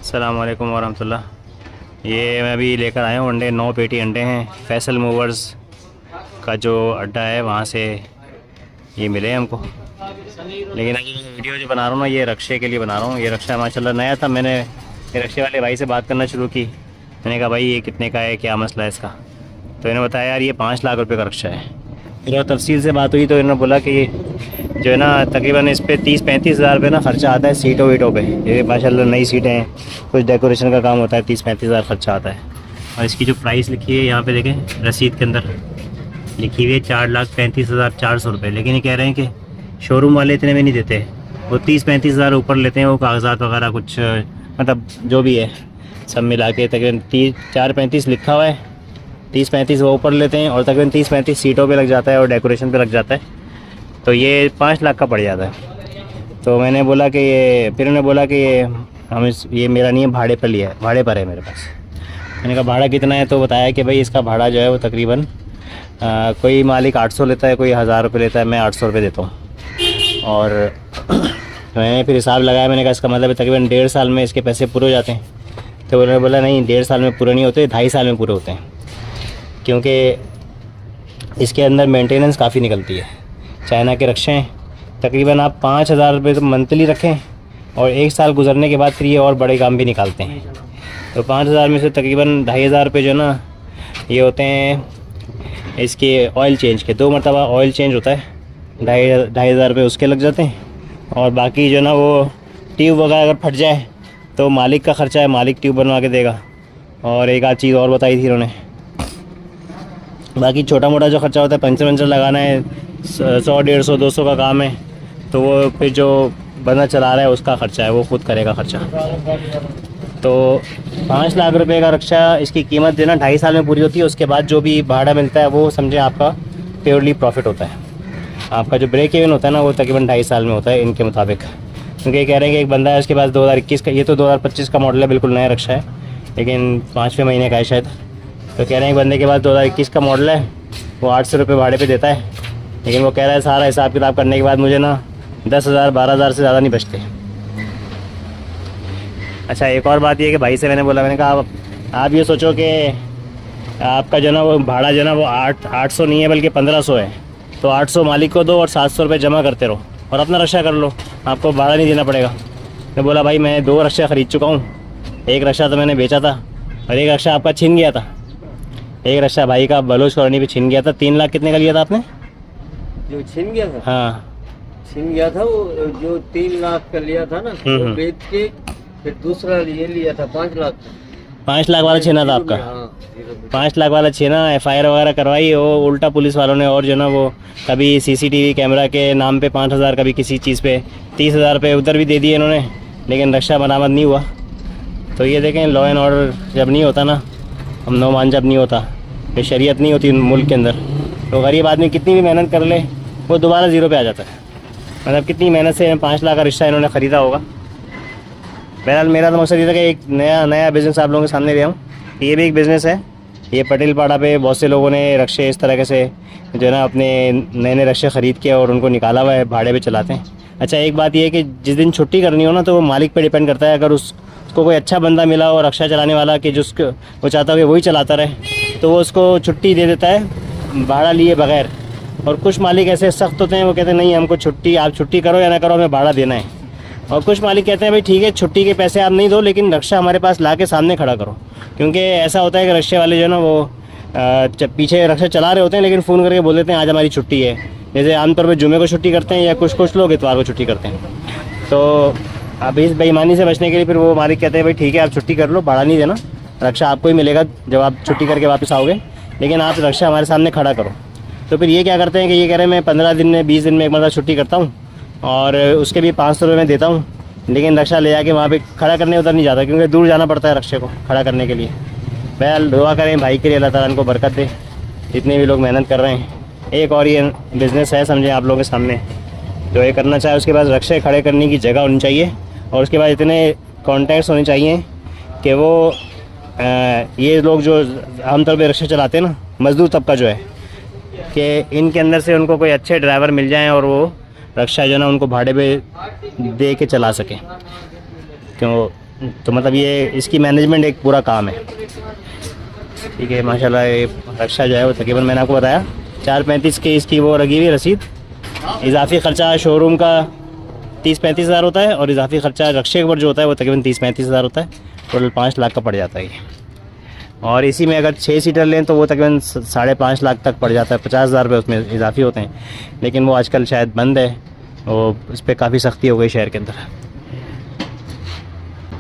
अस्सलाम वालेकुम वरहमतुल्लाह। ये मैं अभी लेकर आया हूँ अंडे, 9 पेटी अंडे हैं। फैसल मूवर्स का जो अड्डा है वहाँ से ये मिले हमको। लेकिन अभी मैं वीडियो जो बना रहा हूँ ना, ये रक्शे के लिए बना रहा हूँ। ये रक्शा माशाल्लाह नया था। मैंने ये रक्शे वाले भाई से बात करना शुरू की। मैंने कहा भाई ये कितने का है, क्या मसला है इसका। तो इन्होंने बताया यार ये 5 लाख रुपये का रक्शा है। फिर तफसील से बात हुई तो इन्होंने बोला कि जो है ना तकरीबन इस पर 30-35 हज़ार रुपये ना ख़र्चा आता है सीटों वीटों पे। ये माशाल्लाह नई सीटें हैं, कुछ डेकोरेशन का काम होता है, 30-35 हज़ार ख़र्चा आता है। और इसकी जो प्राइस लिखी है यहाँ पे देखें, रसीद के अंदर लिखी हुई है 4,35,400 रुपये। लेकिन ये कह रहे हैं कि शोरूम वाले इतने में नहीं देते, वो 30-35 हज़ार ऊपर लेते हैं। वो कागजात वगैरह कुछ मतलब जो भी है सब मिला के तकरीबन 4,35 लिखा हुआ है, 30-35 वो ऊपर लेते हैं और तकरीबन 30-35 सीटों पे लग जाता है और डेकोरेशन पे लग जाता है। तो ये 5 लाख का पड़ जाता है। तो मैंने बोला कि ये, फिर उन्होंने बोला कि ये मेरा नहीं है, भाड़े पर लिया है, भाड़े पर है मेरे पास। मैंने कहा भाड़ा कितना है, तो बताया कि भाई इसका भाड़ा जो है वो तकरीबन कोई मालिक 800 लेता है, कोई 1000 रुपये लेता है, मैं 800 रुपये देता हूँ। और मैंने फिर हिसाब लगाया, मैंने कहा इसका मतलब है तकरीबन 1.5 साल में इसके पैसे पूरे हो जाते हैं। तो उन्होंने बोला नहीं, 1.5 साल में पूरे नहीं होते, 2.5 साल में पूरे होते हैं, क्योंकि इसके अंदर मेंटेनेंस काफ़ी निकलती है। चाइना के रक्शे हैं, तकरीबन आप 5,000 रुपये तो मंथली रखें और 1 साल गुजरने के बाद फिर ये और बड़े काम भी निकालते हैं। तो 5,000 में से तकरीबन 2,500 रुपये जो ना ये होते हैं इसके ऑयल चेंज के। 2 मरतबा ऑयल चेंज होता है, 2,500 रुपये उसके लग जाते हैं। और बाकी जो ना वो ट्यूब वगैरह अगर फट जाए तो मालिक का ख़र्चा है, मालिक ट्यूब बनवा के देगा। और एक आध चीज़ और बताई थी उन्होंने, बाकी छोटा मोटा जो ख़र्चा होता है, पंचर वंचर लगाना है, 100-150-200 का काम है, तो वो फिर जो बंदा चला रहा है उसका ख़र्चा है, वो खुद करेगा ख़र्चा। तो 5 लाख रुपए का रक्शा, इसकी कीमत देना 2.5 साल में पूरी होती है। उसके बाद जो भी भाड़ा मिलता है वो समझे आपका प्योरली प्रॉफिट होता है। आपका जो ब्रेक इवन होता है ना वो तकरीबन 2.5 साल में होता है इनके मुताबिक। क्योंकि कह रहे हैं कि एक बंदा है उसके पास 2021 का, ये तो 2025 का मॉडल है, बिल्कुल नया रक्शा है, लेकिन 5वें महीने का है शायद। तो कह रहे हैं एक बंदे के पास 2021 का मॉडल है, वो 800 रुपये भाड़े पे देता है। लेकिन वो कह रहा है सारा हिसाब किताब करने के बाद मुझे ना 10,000-12,000 से ज़्यादा नहीं बचते। अच्छा, एक और बात ये कि भाई से मैंने बोला, मैंने कहा आप ये सोचो कि आपका जो ना वो भाड़ा जो ना वो 800 नहीं है बल्कि 1500 है, तो 800 मालिक को दो और 700 रुपये जमा करते रहो और अपना रक्शा कर लो, आपको भाड़ा नहीं देना पड़ेगा। मैं बोला भाई मैं 2 रक्शा ख़रीद चुका हूँ, एक रक्शा तो मैंने बेचा था और एक रक्शा आपका छिन गया था। एक रक्शा भाई का बलोच कॉलोनी पे छिन गया था। 3 लाख कितने का लिया था आपने? जो छिन गया था? हाँ छिन गया था वो, जो 3 लाख का लिया था ना, वो बेच के फिर दूसरा ये लिया था 5 लाख। 5 लाख वाला छीना था आपका? हाँ, 5 लाख वाला छीना, FIR वगैरह करवाई, वो उल्टा पुलिस वालों ने। और जो ना वो कभी CCTV कैमरा के नाम पे 5,000, कभी किसी चीज़ पे 30,000 रुपये उधर भी दे दिए इन्होंने, लेकिन रक्षा बरामद नहीं हुआ। तो ये देखें, लॉ एंड ऑर्डर जब नहीं होता ना, अमन मान जब नहीं होता, ये शरीयत नहीं होती मुल्क के अंदर, तो गरीब आदमी कितनी भी मेहनत कर ले वो दोबारा ज़ीरो पे आ जाता है। मतलब कितनी मेहनत से 5 लाख का रिक्शा इन्होंने ख़रीदा होगा। बहरहाल मेरा तो मकसद ये था कि एक नया बिज़नेस आप लोगों के सामने ले आऊँ। ये भी एक बिज़नेस है। ये पटेल पाड़ा पे बहुत से लोगों ने रक्शे इस तरह से जो है ना अपने नए रक्शे ख़रीद के और उनको निकाला हुआ है, भाड़े पे चलाते हैं। अच्छा, एक बात ये है कि जिस दिन छुट्टी करनी हो ना तो वो मालिक पे डिपेंड करता है। अगर उसको कोई अच्छा बंदा मिला और रक्शा चलाने वाला कि जिसको वो चाहता हो कि वही चलाता रहे, तो वो उसको छुट्टी दे देता है भाड़ा लिए बगैर। और कुछ मालिक ऐसे सख्त होते हैं, वो कहते हैं नहीं हमको छुट्टी, आप छुट्टी करो या ना करो, हमें भाड़ा देना है। और कुछ मालिक कहते हैं भाई ठीक है छुट्टी के पैसे आप नहीं दो, लेकिन रक्शा हमारे पास ला के सामने खड़ा करो। क्योंकि ऐसा होता है कि रक्शे वाले जो है ना वो पीछे रक्शा चला रहे होते हैं, लेकिन फ़ोन करके बोल देते हैं आज हमारी छुट्टी है। जैसे आमतौर पर जुमे को छुट्टी करते हैं या कुछ लोग इतवार को छुट्टी करते हैं। तो अब इस बेईमानी से बचने के लिए फिर वो मालिक कहते हैं भाई ठीक है आप छुट्टी कर लो, भाड़ा नहीं देना, रक्शा आपको ही मिलेगा जब आप छुट्टी करके वापस आओगे, लेकिन आप रक्शा हमारे सामने खड़ा करो। तो फिर ये क्या करते हैं कि ये कह रहे हैं मैं 15 दिन में 20 दिन में एक मतलब छुट्टी करता हूँ और उसके भी 500 रुपये में देता हूँ, लेकिन रक्शा ले जाके वहाँ पे खड़ा करने उधर नहीं जाता, क्योंकि दूर जाना पड़ता है रक्शे को खड़ा करने के लिए। बहरहाल दुआ करें भाई के लिए, अल्लाह ताला इनको बरकत दे, जितने भी लोग मेहनत कर रहे हैं। एक और ये बिज़नेस है समझे आप लोगों के सामने, जो ये करना चाहे उसके पास रक्शे खड़े करने की जगह होनी चाहिए और उसके बाद इतने कॉन्टैक्ट्स होने चाहिए कि वो ये लोग जो आमतौर पर रक्शे चलाते हैं ना, मज़दूर तबका जो है, कि इनके अंदर से उनको कोई अच्छे ड्राइवर मिल जाएं और वो रक्शा जो ना उनको भाड़े पे दे के चला सकें। क्यों तो मतलब ये इसकी मैनेजमेंट एक पूरा काम है। ठीक है, माशाल्लाह ये रक्षा जो है वो तकरीबन मैंने आपको बताया 435 की इसकी वो लगी हुई रसीद। इजाफी ख़र्चा शोरूम का 30-35 हज़ार होता है और इजाफी ख़र्चा रक्षे के ऊपर जो होता है वो तकरीबन 30-35 हज़ार होता है। टोटल 5 लाख का पड़ जाता है ये। और इसी में अगर 6 सीटर लें तो वो तकरीबन 5.5 लाख तक पड़ जाता है। 50,000 रुपये उसमें इजाफी होते हैं, लेकिन वो आजकल शायद बंद है, वो इस पर काफ़ी सख्ती हो गई शहर के अंदर।